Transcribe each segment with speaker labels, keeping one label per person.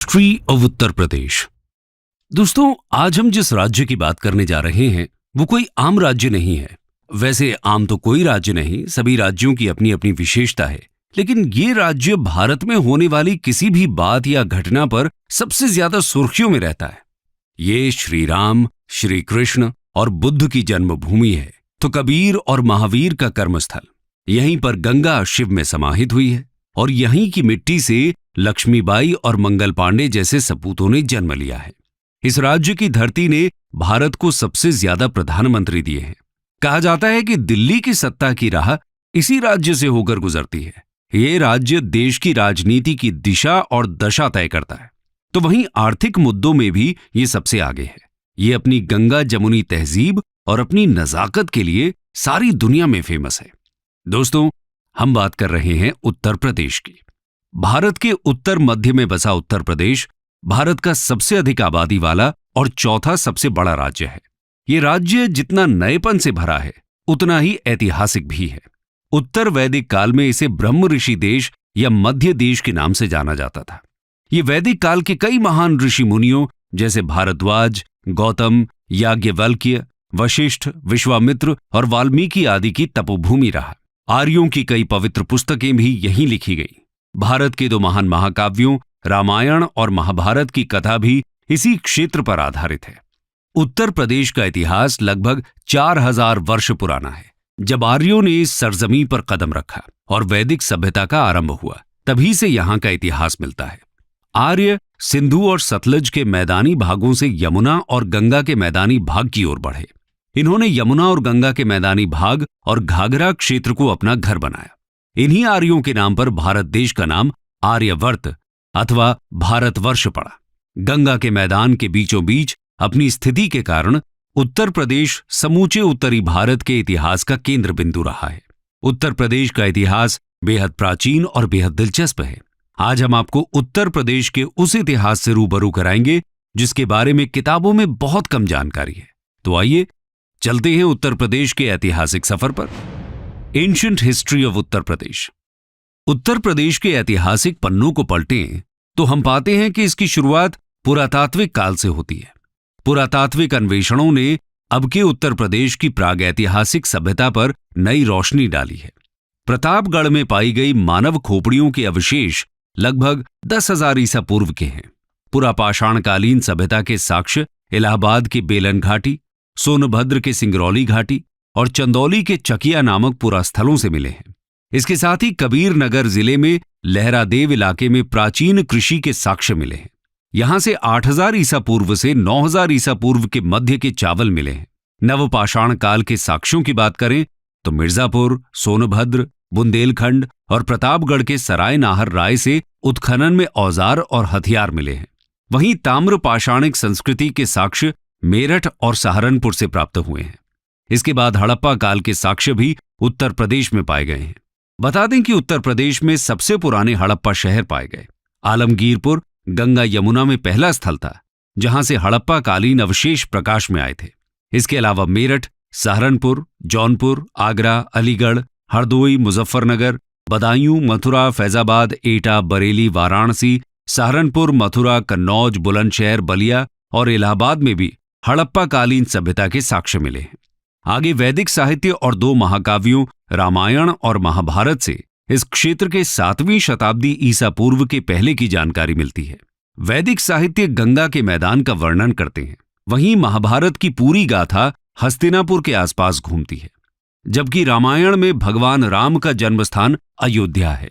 Speaker 1: History of Uttar Pradesh. दोस्तों, आज हम जिस राज्य की बात करने जा रहे हैं वो कोई आम राज्य नहीं है। वैसे आम तो कोई राज्य नहीं, सभी राज्यों की अपनी अपनी विशेषता है, लेकिन ये राज्य भारत में होने वाली किसी भी बात या घटना पर सबसे ज्यादा सुर्खियों में रहता है। ये श्री राम, श्री कृष्ण और बुद्ध की जन्मभूमि है, तो कबीर और महावीर का कर्मस्थल। यहीं पर गंगा शिव में समाहित हुई है और यहीं की मिट्टी से लक्ष्मीबाई और मंगल पांडे जैसे सपूतों ने जन्म लिया है। इस राज्य की धरती ने भारत को सबसे ज्यादा प्रधानमंत्री दिए हैं। कहा जाता है कि दिल्ली की सत्ता की राह इसी राज्य से होकर गुजरती है। ये राज्य देश की राजनीति की दिशा और दशा तय करता है, तो वहीं आर्थिक मुद्दों में भी ये सबसे आगे है। ये अपनी गंगा जमुनी तहजीब और अपनी नजाकत के लिए सारी दुनिया में फेमस है। दोस्तों, हम बात कर रहे हैं उत्तर प्रदेश की। भारत के उत्तर मध्य में बसा उत्तर प्रदेश भारत का सबसे अधिक आबादी वाला और चौथा सबसे बड़ा राज्य है। ये राज्य जितना नएपन से भरा है उतना ही ऐतिहासिक भी है। उत्तर वैदिक काल में इसे ब्रह्म ऋषि देश या मध्य देश के नाम से जाना जाता था। ये वैदिक काल के कई महान ऋषि मुनियों जैसे भारद्वाज, गौतम, याज्ञवल्क्य, वशिष्ठ, विश्वामित्र और वाल्मीकि आदि की तपोभूमि रहा। आर्यों की कई पवित्र पुस्तकें भी यहीं लिखी गई। भारत के दो महान महाकाव्यों रामायण और महाभारत की कथा भी इसी क्षेत्र पर आधारित है। उत्तर प्रदेश का इतिहास लगभग 4000 वर्ष पुराना है। जब आर्यों ने इस सरजमीन पर कदम रखा और वैदिक सभ्यता का आरंभ हुआ, तभी से यहां का इतिहास मिलता है। आर्य सिंधु और सतलज के मैदानी भागों से यमुना और गंगा के मैदानी भाग की ओर बढ़े। इन्होंने यमुना और गंगा के मैदानी भाग और घाघरा क्षेत्र को अपना घर बनाया। इन्हीं आर्यों के नाम पर भारत देश का नाम आर्यवर्त अथवा भारतवर्ष पड़ा। गंगा के मैदान के बीचों बीच अपनी स्थिति के कारण उत्तर प्रदेश समूचे उत्तरी भारत के इतिहास का केंद्र बिंदु रहा है। उत्तर प्रदेश का इतिहास बेहद प्राचीन और बेहद दिलचस्प है। आज हम आपको उत्तर प्रदेश के उस इतिहास से रूबरू कराएंगे जिसके बारे में किताबों में बहुत कम जानकारी है। तो आइए चलते हैं उत्तर प्रदेश के ऐतिहासिक सफर पर। Ancient history of Uttar Pradesh. Uttar Pradesh के ऐतिहासिक पन्नों को पलटें तो हम पाते हैं कि इसकी शुरुआत पुरातात्विक काल से होती है। पुरातात्विक अन्वेषणों ने अब के उत्तर प्रदेश की प्रागैतिहासिक सभ्यता पर नई रोशनी डाली है। प्रतापगढ़ में पाई गई मानव खोपड़ियों के अवशेष लगभग 10,000 ईसा पूर्व के हैं। पुरापाषाणकालीन सभ्यता के साक्ष्य इलाहाबाद के बेलन घाटी, सोनभद्र के सिंगरौली घाटी और चंदौली के चकिया नामक पुरास्थलों से मिले हैं। इसके साथ ही कबीर नगर जिले में लहरादेव इलाके में प्राचीन कृषि के साक्ष्य मिले हैं। यहां से 8000 ईसा पूर्व से 9000 ईसा पूर्व के मध्य के चावल मिले हैं। नवपाषाण काल के साक्ष्यों की बात करें तो मिर्जापुर, सोनभद्र, बुंदेलखंड और प्रतापगढ़ के सराय नाहर राय से उत्खनन में औजार और हथियार मिले हैं। वहीं ताम्रपाषाणिक संस्कृति के साक्ष्य मेरठ और सहारनपुर से प्राप्त हुए हैं। इसके बाद हड़प्पा काल के साक्ष्य भी उत्तर प्रदेश में पाए गए हैं। बता दें कि उत्तर प्रदेश में सबसे पुराने हड़प्पा शहर पाए गए। आलमगीरपुर गंगा यमुना में पहला स्थल था जहां से हड़प्पा कालीन अवशेष प्रकाश में आए थे। इसके अलावा मेरठ, सहारनपुर, जौनपुर, आगरा, अलीगढ़, हरदोई, मुजफ्फरनगर, बदायूं, मथुरा, फैजाबाद, एटा, बरेली, वाराणसी, सहारनपुर, मथुरा, कन्नौज, बुलंदशहर, बलिया और इलाहाबाद में भी हड़प्पा कालीन सभ्यता के साक्ष्य मिले हैं। आगे वैदिक साहित्य और दो महाकाव्यों रामायण और महाभारत से इस क्षेत्र के 7वीं शताब्दी ईसा पूर्व के पहले की जानकारी मिलती है। वैदिक साहित्य गंगा के मैदान का वर्णन करते हैं, वहीं महाभारत की पूरी गाथा हस्तिनापुर के आसपास घूमती है, जबकि रामायण में भगवान राम का जन्मस्थान अयोध्या है।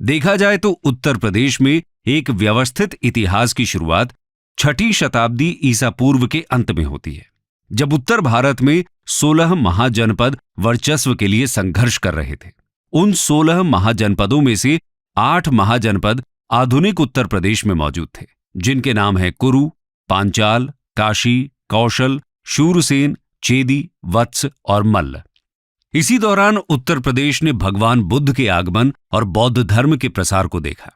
Speaker 1: देखा जाए तो उत्तर प्रदेश में एक व्यवस्थित इतिहास की शुरुआत 6ठी शताब्दी ईसा पूर्व के अंत में होती है, जब उत्तर भारत में 16 महाजनपद वर्चस्व के लिए संघर्ष कर रहे थे। उन 16 महाजनपदों में से 8 महाजनपद आधुनिक उत्तर प्रदेश में मौजूद थे, जिनके नाम है कुरु, पांचाल, काशी, कौशल, शूरसेन, चेदी, वत्स और मल्ल। इसी दौरान उत्तर प्रदेश ने भगवान बुद्ध के आगमन और बौद्ध धर्म के प्रसार को देखा।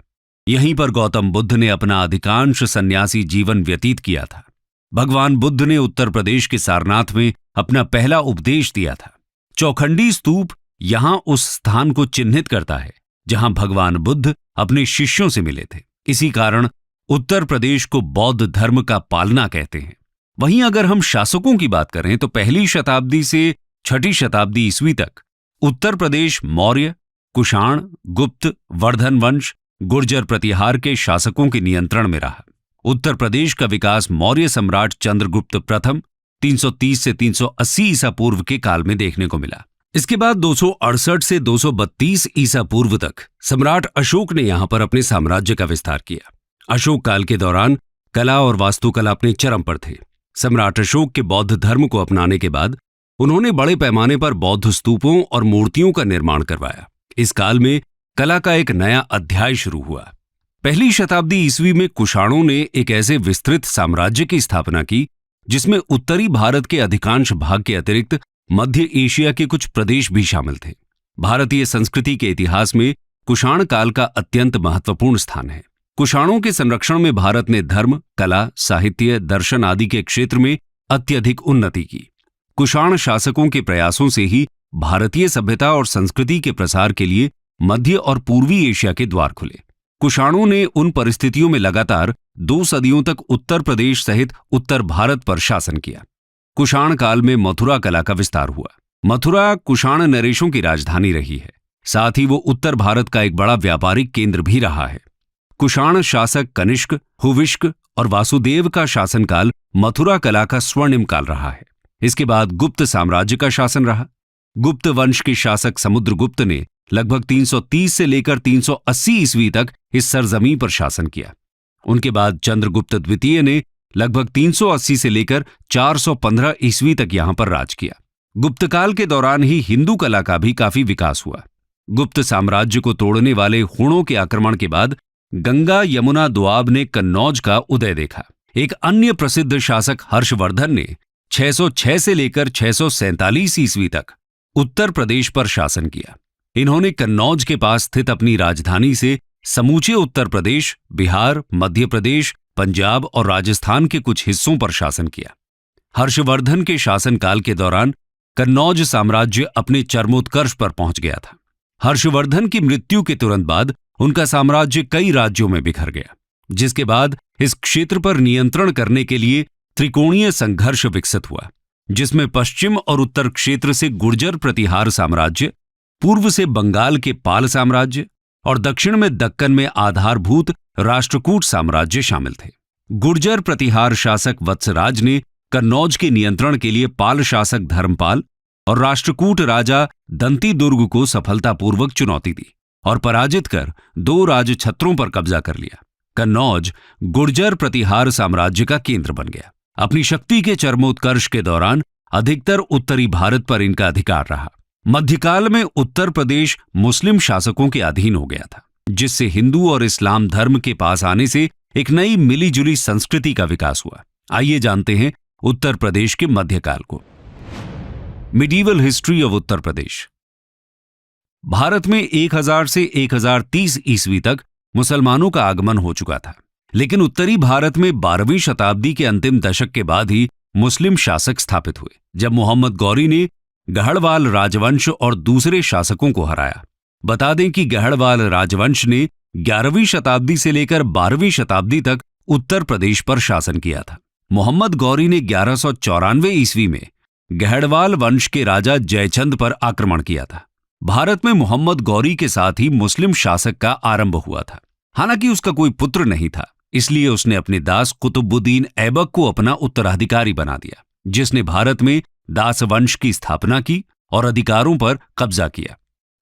Speaker 1: यहीं पर गौतम बुद्ध ने अपना अधिकांश सन्यासी जीवन व्यतीत किया था। भगवान बुद्ध ने उत्तर प्रदेश के सारनाथ में अपना पहला उपदेश दिया था। चौखंडी स्तूप यहां उस स्थान को चिन्हित करता है जहां भगवान बुद्ध अपने शिष्यों से मिले थे। इसी कारण उत्तर प्रदेश को बौद्ध धर्म का पालना कहते हैं। वहीं अगर हम शासकों की बात करें तो पहली शताब्दी से छठी शताब्दी ईस्वी तक उत्तर प्रदेश मौर्य, कुषाण, गुप्त, वर्धन वंश, गुर्जर प्रतिहार के शासकों के नियंत्रण में रहा। उत्तर प्रदेश का विकास मौर्य सम्राट चंद्रगुप्त प्रथम 330 से 380 ईसा पूर्व के काल में देखने को मिला। इसके बाद 268 से 232 ईसा पूर्व तक सम्राट अशोक ने यहां पर अपने साम्राज्य का विस्तार किया। अशोक काल के दौरान कला और वास्तुकला अपने चरम पर थे। सम्राट अशोक के बौद्ध धर्म को अपनाने के बाद उन्होंने बड़े पैमाने पर बौद्ध स्तूपों और मूर्तियों का निर्माण करवाया। इस काल में कला का एक नया अध्याय शुरू हुआ। पहली शताब्दी ईस्वी में कुषाणों ने एक ऐसे विस्तृत साम्राज्य की स्थापना की जिसमें उत्तरी भारत के अधिकांश भाग के अतिरिक्त मध्य एशिया के कुछ प्रदेश भी शामिल थे। भारतीय संस्कृति के इतिहास में कुषाण काल का अत्यंत महत्वपूर्ण स्थान है। कुषाणों के संरक्षण में भारत ने धर्म, कला, साहित्य, दर्शन आदि के क्षेत्र में अत्यधिक उन्नति की। कुषाण शासकों के प्रयासों से ही भारतीय सभ्यता और संस्कृति के प्रसार के लिए मध्य और पूर्वी एशिया के द्वार खुले। कुषाणों ने उन परिस्थितियों में लगातार 2 सदियों तक उत्तर प्रदेश सहित उत्तर भारत पर शासन किया। कुषाण काल में मथुरा कला का विस्तार हुआ। मथुरा कुषाण नरेशों की राजधानी रही है। साथ ही वो उत्तर भारत का एक बड़ा व्यापारिक केंद्र भी रहा है। कुषाण शासक कनिष्क, हुविष्क और वासुदेव का शासनकाल मथुरा कला का स्वर्णिम काल रहा है। इसके बाद गुप्त साम्राज्य का शासन रहा। गुप्त वंश के शासक समुद्रगुप्त ने लगभग 330 से लेकर 380 ईस्वी तक इस सरजमीं पर शासन किया। उनके बाद चंद्रगुप्त द्वितीय ने लगभग 380 से लेकर 415 ईस्वी तक यहां पर राज किया। गुप्त काल के दौरान ही हिंदू कला का भी काफी विकास हुआ। गुप्त साम्राज्य को तोड़ने वाले हूणों के आक्रमण के बाद गंगा यमुना दोआब ने कन्नौज का उदय देखा। एक अन्य प्रसिद्ध शासक हर्षवर्धन ने 606 से लेकर 647 ईस्वी तक उत्तर प्रदेश पर शासन किया। इन्होंने कन्नौज के पास स्थित अपनी राजधानी से समूचे उत्तर प्रदेश, बिहार, मध्य प्रदेश, पंजाब और राजस्थान के कुछ हिस्सों पर शासन किया। हर्षवर्धन के शासनकाल के दौरान कन्नौज साम्राज्य अपने चरमोत्कर्ष पर पहुंच गया था। हर्षवर्धन की मृत्यु के तुरंत बाद उनका साम्राज्य कई राज्यों में बिखर गया, जिसके बाद इस क्षेत्र पर नियंत्रण करने के लिए त्रिकोणीय संघर्ष विकसित हुआ, जिसमें पश्चिम और उत्तर क्षेत्र से गुर्जर प्रतिहार साम्राज्य, पूर्व से बंगाल के पाल साम्राज्य और दक्षिण में दक्कन में आधारभूत राष्ट्रकूट साम्राज्य शामिल थे। गुर्जर प्रतिहार शासक वत्सराज ने कन्नौज के नियंत्रण के लिए पाल शासक धर्मपाल और राष्ट्रकूट राजा दंती दुर्ग को सफलतापूर्वक चुनौती दी और पराजित कर 2 राजछत्रों पर कब्जा कर लिया। कन्नौज गुर्जर प्रतिहार साम्राज्य का केंद्र बन गया। अपनी शक्ति के चरमोत्कर्ष के दौरान अधिकतर उत्तरी भारत पर इनका अधिकार रहा। मध्यकाल में उत्तर प्रदेश मुस्लिम शासकों के अधीन हो गया था, जिससे हिंदू और इस्लाम धर्म के पास आने से एक नई मिलीजुली संस्कृति का विकास हुआ। आइए जानते हैं उत्तर प्रदेश के मध्यकाल को। Medieval history of Uttar Pradesh. Bharat में 1000 से 1030 ईस्वी तक मुसलमानों का आगमन हो चुका था, लेकिन उत्तरी भारत में 12वीं शताब्दी के अंतिम दशक के बाद ही मुस्लिम शासक स्थापित हुए, जब मोहम्मद गौरी ने गढ़वाल राजवंश और दूसरे शासकों को हराया। बता दें कि गढ़वाल राजवंश ने 11वीं शताब्दी से लेकर 12वीं शताब्दी तक उत्तर प्रदेश पर शासन किया था। मोहम्मद गौरी ने 1194 ईस्वी में गढ़वाल वंश के राजा जयचंद पर आक्रमण किया था। भारत में मोहम्मद गौरी के साथ ही मुस्लिम शासक का आरंभ हुआ था। हालांकि उसका कोई पुत्र नहीं था, इसलिए उसने अपने दास कुतुबुद्दीन ऐबक को अपना उत्तराधिकारी बना दिया, जिसने भारत में दास वंश की स्थापना की और अधिकारों पर कब्जा किया।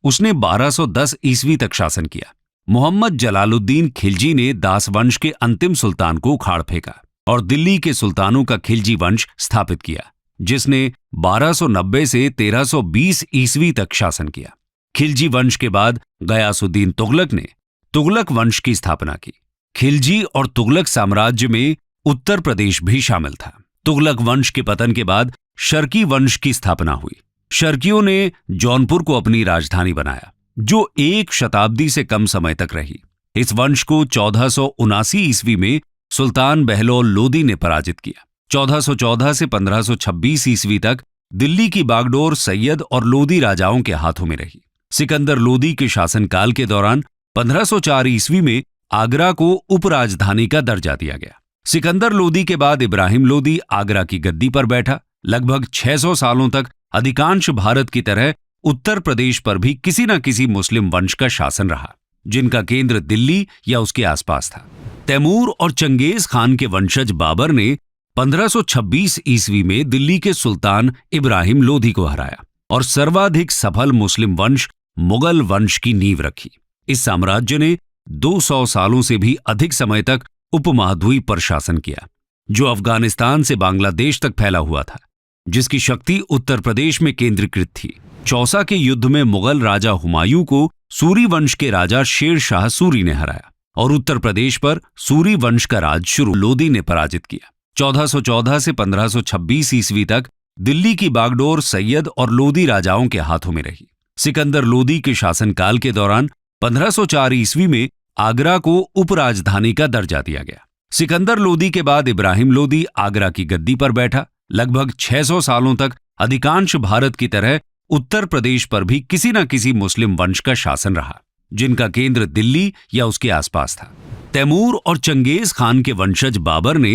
Speaker 1: उसने 1210 ईस्वी तक शासन किया। मोहम्मद जलालुद्दीन खिलजी ने दास वंश के अंतिम सुल्तान को उखाड़ फेंका और दिल्ली के सुल्तानों का खिलजी वंश स्थापित किया, जिसने 1290 से 1320 ईस्वी तक शासन किया। खिलजी वंश के बाद गयासुद्दीन तुगलक ने तुगलक वंश की स्थापना की। खिलजी और तुगलक साम्राज्य में उत्तर प्रदेश भी शामिल था। तुगलक वंश के पतन के बाद शर्की वंश की स्थापना हुई। शर्कियों ने जौनपुर को अपनी राजधानी बनाया, जो 1 शताब्दी से कम समय तक रही। इस वंश को 1479 ईस्वी में सुल्तान बहलोल लोदी ने पराजित किया। 1414 से 1526 ईस्वी तक दिल्ली की बागडोर सैयद और लोदी राजाओं के हाथों में रही। सिकंदर लोदी के शासनकाल के दौरान 1504 ईस्वी में आगरा को उपराजधानी का दर्जा दिया गया। सिकंदर लोदी के बाद इब्राहिम लोदी आगरा की गद्दी पर बैठा। लगभग 600 सालों तक अधिकांश भारत की तरह उत्तर प्रदेश पर भी किसी न किसी मुस्लिम वंश का शासन रहा, जिनका केंद्र दिल्ली या उसके आसपास था। तैमूर और चंगेज खान के वंशज बाबर ने 1526 ईस्वी में दिल्ली के सुल्तान इब्राहिम लोदी को हराया और सर्वाधिक सफल मुस्लिम वंश मुगल वंश की नींव रखी। इस साम्राज्य ने 200 सालों से भी अधिक समय तक उपमहाद्वीप पर शासन किया, जो अफगानिस्तान से बांग्लादेश तक फैला हुआ था, जिसकी शक्ति उत्तर प्रदेश में केंद्रीकृत थी। चौसा के युद्ध में मुगल राजा हुमायूं को सूरी वंश के राजा शेर शाह सूरी ने हराया और उत्तर प्रदेश पर सूरी वंश का राज शुरू लोदी ने पराजित किया। 1414 से 1526 ईस्वी तक दिल्ली की बागडोर सैयद और लोदी राजाओं के हाथों में रही। सिकंदर लोदी के शासनकाल के दौरान 1504 ईस्वी में आगरा को उपराजधानी का दर्जा दिया गया। सिकंदर लोदी के बाद इब्राहिम लोदी आगरा की गद्दी पर बैठा। लगभग 600 सालों तक अधिकांश भारत की तरह उत्तर प्रदेश पर भी किसी न किसी मुस्लिम वंश का शासन रहा, जिनका केंद्र दिल्ली या उसके आसपास था। तैमूर और चंगेज खान के वंशज बाबर ने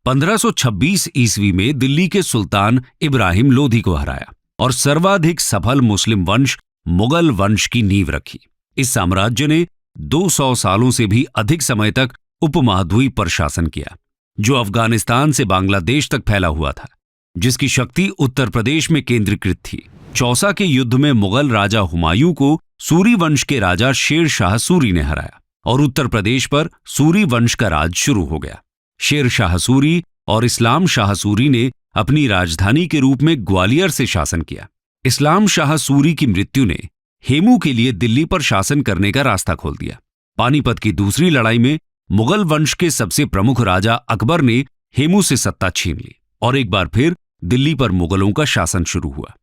Speaker 1: 1526 ईस्वी में दिल्ली के सुल्तान इब्राहिम लोदी को हराया और सर्वाधिक सफल मुस्लिम वंश मुगल वंश की नींव रखी। इस साम्राज्य ने 200 सालों से भी अधिक समय तक उपमहाद्वीप पर शासन किया, जो अफगानिस्तान से बांग्लादेश तक फैला हुआ था, जिसकी शक्ति उत्तर प्रदेश में केंद्रीकृत थी। चौसा के युद्ध में मुगल राजा हुमायूं को सूरी वंश के राजा शेर शाह सूरी ने हराया और उत्तर प्रदेश पर सूरी वंश का राज शुरू हो गया। शेर शाह सूरी और इस्लाम शाह सूरी ने अपनी राजधानी के रूप में ग्वालियर से शासन किया। इस्लाम शाह सूरी की मृत्यु ने हेमू के लिए दिल्ली पर शासन करने का रास्ता खोल दिया। पानीपत की दूसरी लड़ाई में मुगल वंश के सबसे प्रमुख राजा अकबर ने हेमू से सत्ता छीन ली और एक बार फिर दिल्ली पर मुगलों का शासन शुरू हुआ।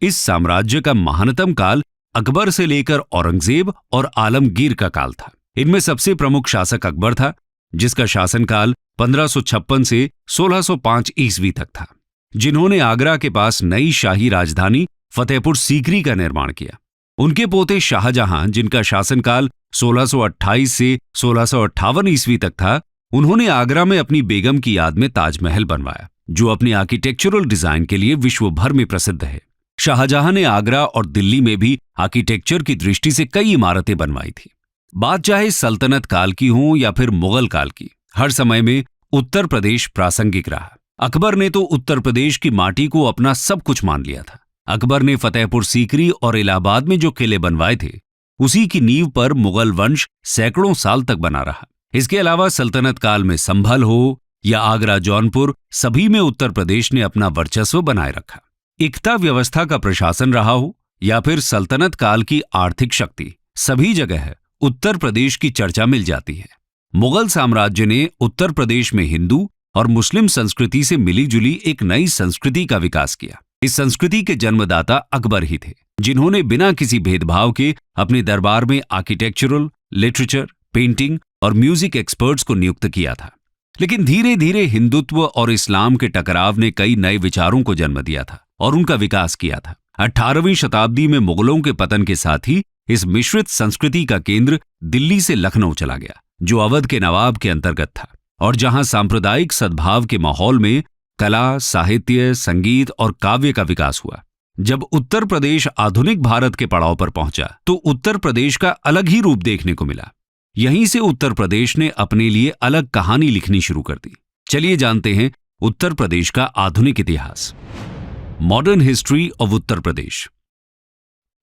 Speaker 1: इस साम्राज्य का महानतम काल अकबर से लेकर औरंगजेब और आलमगीर का काल था। इनमें सबसे प्रमुख शासक अकबर था, जिसका शासनकाल 1556 से 1605 ईस्वी तक था, जिन्होंने आगरा के पास नई शाही राजधानी फतेहपुर सीकरी का निर्माण किया। उनके पोते शाहजहां, जिनका शासनकाल 1628 से 1658 ईस्वी तक था, उन्होंने आगरा में अपनी बेगम की याद में ताजमहल बनवाया, जो अपने आर्किटेक्चरल डिजाइन के लिए विश्व भर में प्रसिद्ध है। शाहजहां ने आगरा और दिल्ली में भी आर्किटेक्चर की दृष्टि से कई इमारतें बनवाई थी। बात चाहे सल्तनत काल की हो या फिर मुगल काल की, हर समय में उत्तर प्रदेश प्रासंगिक रहा। अकबर ने तो उत्तर प्रदेश की माटी को अपना सब कुछ मान लिया था। अकबर ने फतेहपुर सीकरी और इलाहाबाद में जो किले बनवाए थे, उसी की नींव पर मुगल वंश सैकड़ों साल तक बना रहा। इसके अलावा सल्तनत काल में संभल हो या आगरा जौनपुर, सभी में उत्तर प्रदेश ने अपना वर्चस्व बनाए रखा। एकता व्यवस्था का प्रशासन रहा हो या फिर सल्तनत काल की आर्थिक शक्ति, सभी जगह उत्तर प्रदेश की चर्चा मिल जाती है। मुगल साम्राज्य ने उत्तर प्रदेश में हिंदू और मुस्लिम संस्कृति से मिलीजुली एक नई संस्कृति का विकास किया। इस संस्कृति के जन्मदाता अकबर ही थे, जिन्होंने बिना किसी भेदभाव के अपने दरबार में आर्किटेक्चरल, लिटरेचर, पेंटिंग और म्यूजिक एक्सपर्ट्स को नियुक्त किया था। लेकिन धीरे धीरे हिंदुत्व और इस्लाम के टकराव ने कई नए विचारों को जन्म दिया था और उनका विकास किया था। 18वीं शताब्दी में मुगलों के पतन के साथ ही इस मिश्रित संस्कृति का केंद्र दिल्ली से लखनऊ चला गया, जो अवध के नवाब के अंतर्गत था और जहां सांप्रदायिक सद्भाव के माहौल में कला, साहित्य, संगीत और काव्य का विकास हुआ। जब उत्तर प्रदेश आधुनिक भारत के पड़ाव पर पहुंचा तो उत्तर प्रदेश का अलग ही रूप देखने को मिला। यहीं से उत्तर प्रदेश ने अपने लिए अलग कहानी लिखनी शुरू कर दी। चलिए जानते हैं उत्तर प्रदेश का आधुनिक इतिहास। Modern history of Uttar Pradesh.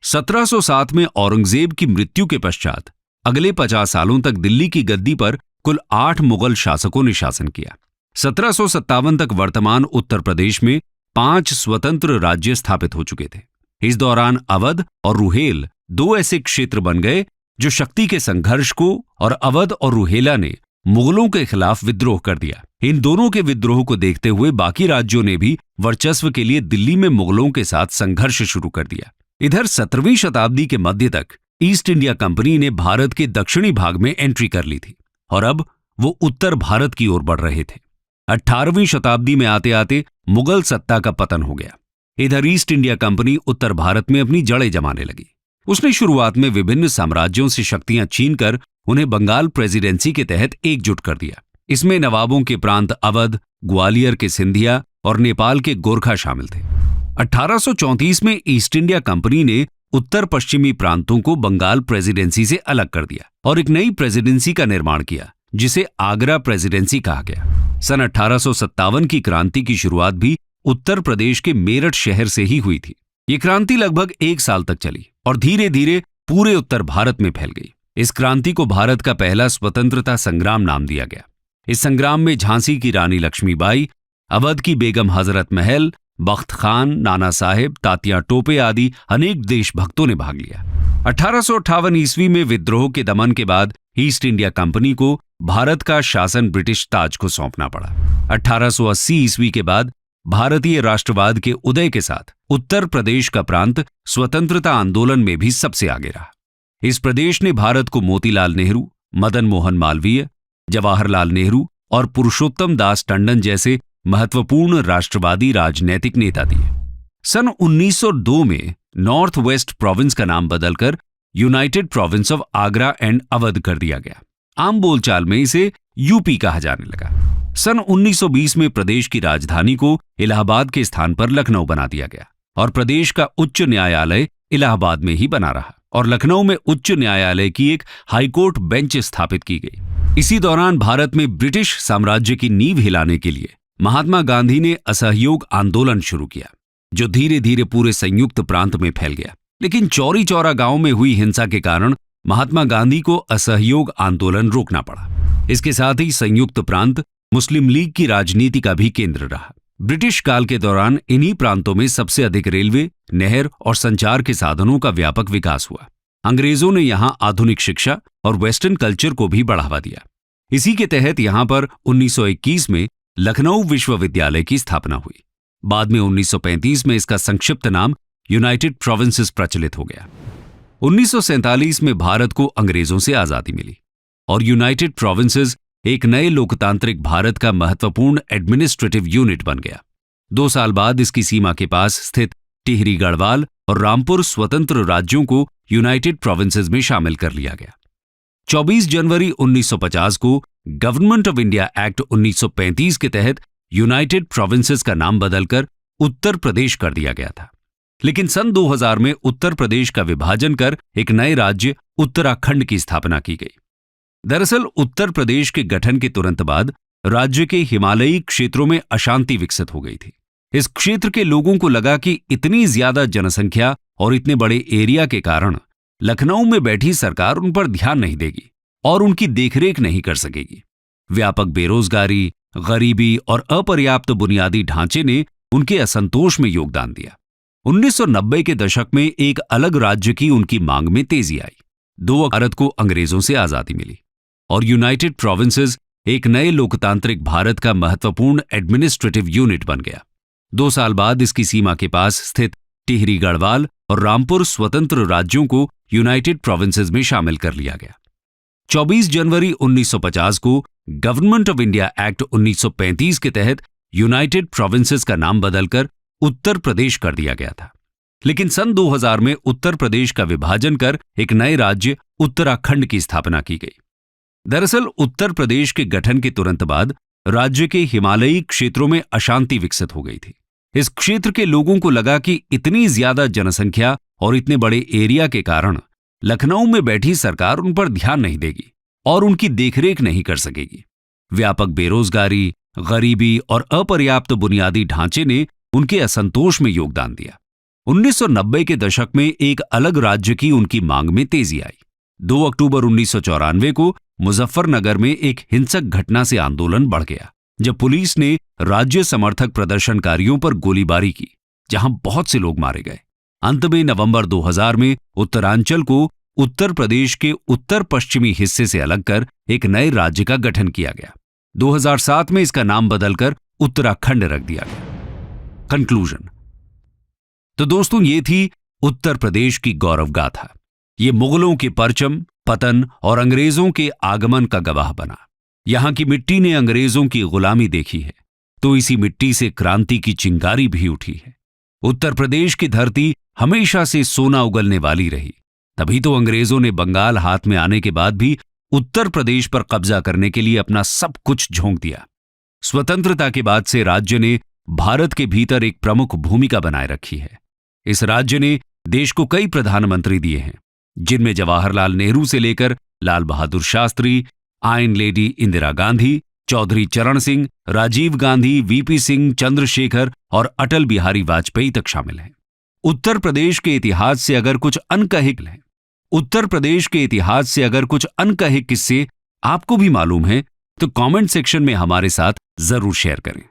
Speaker 1: 1707 में औरंगजेब की मृत्यु के पश्चात अगले 50 सालों तक दिल्ली की गद्दी पर कुल 8 मुगल शासकों ने शासन किया। 1757 तक वर्तमान उत्तर प्रदेश में 5 स्वतंत्र राज्य स्थापित हो चुके थे। इस दौरान अवध और रुहेल 2 ऐसे क्षेत्र बन गए जो शक्ति के संघर्ष को, और अवध और रुहेला ने मुगलों के खिलाफ विद्रोह कर दिया। इन दोनों के विद्रोह को देखते हुए बाकी राज्यों ने भी वर्चस्व के लिए दिल्ली में मुगलों के साथ संघर्ष शुरू कर दिया। इधर 17वीं शताब्दी के मध्य तक ईस्ट इंडिया कंपनी ने भारत के दक्षिणी भाग में एंट्री कर ली थी और अब वो उत्तर भारत की ओर बढ़ रहे थे। 18वीं शताब्दी में आते आते मुगल सत्ता का पतन हो गया। इधर ईस्ट इंडिया कंपनी उत्तर भारत में अपनी जड़ें जमाने लगी। उसने शुरुआत में विभिन्न साम्राज्यों से शक्तियां छीनकर उन्हें बंगाल प्रेसिडेंसी के तहत एकजुट कर दिया। इसमें नवाबों के प्रांत अवध, ग्वालियर के सिंधिया और नेपाल के गोरखा शामिल थे। 1834 में ईस्ट इंडिया कंपनी ने उत्तर पश्चिमी प्रांतों को बंगाल प्रेसिडेंसी से अलग कर दिया और एक नई प्रेसिडेंसी का निर्माण किया, जिसे आगरा प्रेसिडेंसी कहा गया। सन 1857 की क्रांति की शुरुआत भी उत्तर प्रदेश के मेरठ शहर से ही हुई थी। ये क्रांति लगभग 1 साल तक चली और धीरे धीरे पूरे उत्तर भारत में फैल गई। इस क्रांति को भारत का पहला स्वतंत्रता संग्राम नाम दिया गया। इस संग्राम में झांसी की रानी लक्ष्मीबाई, अवध की बेगम हजरत महल, बख्त खान, नाना साहेब, तात्या टोपे आदि अनेक देशभक्तों ने भाग लिया। 1858 ईस्वी में विद्रोह के दमन के बाद ईस्ट इंडिया कंपनी को भारत का शासन ब्रिटिश ताज को सौंपना पड़ा। 1880 ईस्वी के बाद भारतीय राष्ट्रवाद के उदय के साथ उत्तर प्रदेश का प्रांत स्वतंत्रता आंदोलन में भी सबसे आगे रहा। इस प्रदेश ने भारत को मोतीलाल नेहरू, मदन मोहन मालवीय, जवाहरलाल नेहरू और पुरुषोत्तम दास टंडन जैसे महत्वपूर्ण राष्ट्रवादी राजनैतिक नेता दिए। सन 1902 में नॉर्थ वेस्ट प्रोविंस का नाम बदलकर United province of Agra and Awadh कर दिया गया। आम बोलचाल में इसे यूपी कहा जाने लगा। सन 1920 में प्रदेश की राजधानी को इलाहाबाद के स्थान पर लखनऊ बना दिया गया और प्रदेश का उच्च न्यायालय इलाहाबाद में ही बना रहा और लखनऊ में उच्च न्यायालय की एक हाईकोर्ट बेंच स्थापित की गई। इसी दौरान भारत में ब्रिटिश साम्राज्य की नींव हिलाने के लिए महात्मा गांधी ने असहयोग आंदोलन शुरू किया, जो धीरे धीरे पूरे संयुक्त प्रांत में फैल गया। लेकिन चौरी चौरा गांव में हुई हिंसा के कारण महात्मा गांधी को असहयोग आंदोलन रोकना पड़ा। इसके साथ ही संयुक्त प्रांत मुस्लिम लीग की राजनीति का भी केंद्र रहा। ब्रिटिश काल के दौरान इन्हीं प्रांतों में सबसे अधिक रेलवे, नहर और संचार के साधनों का व्यापक विकास हुआ। अंग्रेजों ने यहां आधुनिक शिक्षा और वेस्टर्न कल्चर को भी बढ़ावा दिया। इसी के तहत यहां पर 1921 में लखनऊ विश्वविद्यालय की स्थापना हुई। बाद में 1935 में इसका संक्षिप्त नाम यूनाइटेड प्रोविंसेस प्रचलित हो गया। 1947 में भारत को अंग्रेजों से आजादी मिली और यूनाइटेड प्रोविंसेस एक नए लोकतांत्रिक भारत का महत्वपूर्ण एडमिनिस्ट्रेटिव यूनिट बन गया। 2 साल बाद इसकी सीमा के पास स्थित टिहरी गढ़वाल और रामपुर स्वतंत्र राज्यों को यूनाइटेड प्रोविंसेस में शामिल कर लिया गया। 24 जनवरी 1950 को गवर्नमेंट ऑफ इंडिया एक्ट 1935 के तहत यूनाइटेड प्रोविंसेस का नाम बदलकर उत्तर प्रदेश कर दिया गया था। लेकिन सन 2000 में उत्तर प्रदेश का विभाजन कर एक नए राज्य उत्तराखंड की स्थापना की गई। दरअसल उत्तर प्रदेश के गठन के तुरंत बाद राज्य के हिमालयी क्षेत्रों में अशांति विकसित हो गई थी। इस क्षेत्र के लोगों को लगा कि इतनी ज्यादा जनसंख्या और इतने बड़े एरिया के कारण लखनऊ में बैठी सरकार उन पर ध्यान नहीं देगी और उनकी देखरेख नहीं कर सकेगी। व्यापक बेरोजगारी, गरीबी और अपर्याप्त बुनियादी ढांचे ने उनके असंतोष में योगदान दिया। 1990 के दशक में एक अलग राज्य की उनकी मांग में तेजी आई। 2 भारत को अंग्रेजों से आजादी मिली और यूनाइटेड प्रोविंसेस एक नए लोकतांत्रिक भारत का महत्वपूर्ण एडमिनिस्ट्रेटिव यूनिट बन गया। 2 साल बाद इसकी सीमा के पास स्थित टिहरी गढ़वाल और रामपुर स्वतंत्र राज्यों को यूनाइटेड प्रोविंसेस में शामिल कर लिया गया। 24 जनवरी 1950 को गवर्नमेंट ऑफ इंडिया एक्ट 1935 के तहत यूनाइटेड प्रोविंसेस का नाम बदलकर उत्तर प्रदेश कर दिया गया था। लेकिन सन 2000 में उत्तर प्रदेश का विभाजन कर एक नए राज्य उत्तराखंड की स्थापना की गई। दरअसल उत्तर प्रदेश के गठन के तुरंत बाद राज्य के हिमालयी क्षेत्रों में अशांति विकसित हो गई थी। इस क्षेत्र के लोगों को लगा कि इतनी ज्यादा जनसंख्या और इतने बड़े एरिया के कारण लखनऊ में बैठी सरकार उन पर ध्यान नहीं देगी और उनकी देखरेख नहीं कर सकेगी। व्यापक बेरोजगारी, गरीबी और अपर्याप्त बुनियादी ढांचे ने उनके असंतोष में योगदान दिया। 1990 के दशक में एक अलग राज्य की उनकी मांग में तेजी आई। 2 अक्टूबर 1994 को मुजफ्फरनगर में एक हिंसक घटना से आंदोलन बढ़ गया, जब पुलिस ने राज्य समर्थक प्रदर्शनकारियों पर गोलीबारी की, जहां बहुत से लोग मारे गए। अंत में नवंबर 2000 में उत्तरांचल को उत्तर प्रदेश के उत्तर पश्चिमी हिस्से से अलग कर एक नए राज्य का गठन किया गया। 2007 में इसका नाम बदलकर उत्तराखंड रख दिया गया। कंक्लूजन। तो दोस्तों, ये थी उत्तर प्रदेश की गौरव गाथा। ये मुगलों के परचम, पतन और अंग्रेजों के आगमन का गवाह बना। यहां की मिट्टी ने अंग्रेजों की गुलामी देखी है, तो इसी मिट्टी से क्रांति की चिंगारी भी उठी है। उत्तर प्रदेश की धरती हमेशा से सोना उगलने वाली रही, तभी तो अंग्रेजों ने बंगाल हाथ में आने के बाद भी उत्तर प्रदेश पर कब्जा करने के लिए अपना सब कुछ झोंक दिया। स्वतंत्रता के बाद से राज्य ने भारत के भीतर एक प्रमुख भूमिका बनाए रखी है। इस राज्य ने देश को कई प्रधानमंत्री दिए हैं, जिनमें जवाहरलाल नेहरू से लेकर लाल बहादुर शास्त्री, आयरन लेडी इंदिरा गांधी, चौधरी चरण सिंह, राजीव गांधी, वीपी सिंह, चंद्रशेखर और अटल बिहारी वाजपेयी तक शामिल हैं। उत्तर प्रदेश के इतिहास से अगर कुछ अनकहे किस्से आपको भी मालूम है तो कमेंट सेक्शन में हमारे साथ जरूर शेयर करें।